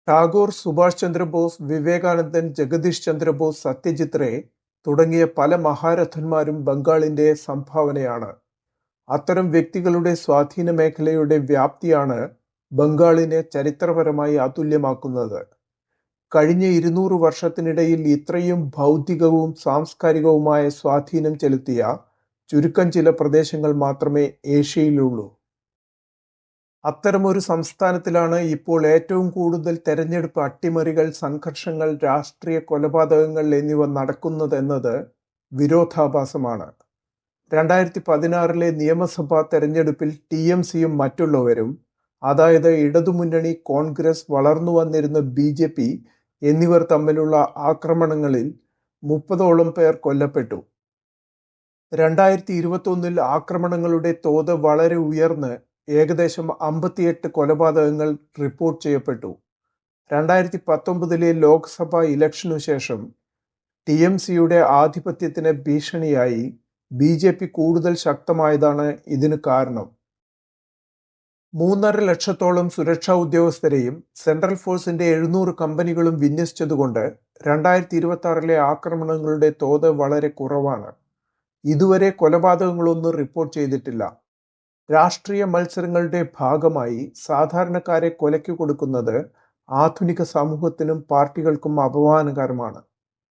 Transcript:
ടാഗോർ, സുഭാഷ് ചന്ദ്രബോസ്, വിവേകാനന്ദൻ, ജഗദീഷ് ചന്ദ്രബോസ്, സത്യജിത് റേ തുടങ്ങിയ പല മഹാരഥന്മാരും ബംഗാളിന്റെ സംഭാവനയാണ്. അത്തരം വ്യക്തികളുടെ സ്വാധീന മേഖലയുടെ വ്യാപ്തിയാണ് ബംഗാളിനെ ചരിത്രപരമായി അതുല്യമാക്കുന്നത്. കഴിഞ്ഞ 200 വർഷത്തിനിടയിൽ ഇത്രയും ബൗദ്ധികവും സാംസ്കാരികവുമായ സ്വാധീനം ചെലുത്തിയ ചുരുക്കം ചില പ്രദേശങ്ങൾ മാത്രമേ ഏഷ്യയിലുള്ളൂ. അത്തരമൊരു സംസ്ഥാനത്തിലാണ് ഇപ്പോൾ ഏറ്റവും കൂടുതൽ തെരഞ്ഞെടുപ്പ് അട്ടിമറികൾ, സംഘർഷങ്ങൾ, രാഷ്ട്രീയ കൊലപാതകങ്ങൾ എന്നിവ നടക്കുന്നതെന്നത് വിരോധാഭാസമാണ്. 2016 നിയമസഭാ തെരഞ്ഞെടുപ്പിൽ TMCയും മറ്റുള്ളവരും, അതായത് ഇടതുമുന്നണി, കോൺഗ്രസ്, വളർന്നുവന്നിരുന്ന BJP എന്നിവർ തമ്മിലുള്ള ആക്രമണങ്ങളിൽ 30ഓളം പേർ കൊല്ലപ്പെട്ടു. 2021 ആക്രമണങ്ങളുടെ തോത് വളരെ ഉയർന്ന് ഏകദേശം 58 കൊലപാതകങ്ങൾ റിപ്പോർട്ട് ചെയ്യപ്പെട്ടു. 2019 ലോക്സഭാ ഇലക്ഷനു ശേഷം TMCയുടെ ആധിപത്യത്തിന് ഭീഷണിയായി BJP കൂടുതൽ ശക്തമായതാണ് ഇതിനു കാരണം. 3.5 ലക്ഷത്തോളം സുരക്ഷാ ഉദ്യോഗസ്ഥരെയും സെൻട്രൽ ഫോഴ്സിന്റെ 700 കമ്പനികളും വിന്യസിച്ചതുകൊണ്ട് 2026 ആക്രമണങ്ങളുടെ തോത് വളരെ കുറവാണ്. ഇതുവരെ കൊലപാതകങ്ങളൊന്നും റിപ്പോർട്ട് ചെയ്തിട്ടില്ല. രാഷ്ട്രീയ മത്സരങ്ങളുടെ ഭാഗമായി സാധാരണക്കാരെ കൊലയ്ക്ക് കൊടുക്കുന്നത് ആധുനിക സമൂഹത്തിനും പാർട്ടികൾക്കും അപമാനകരമാണ്.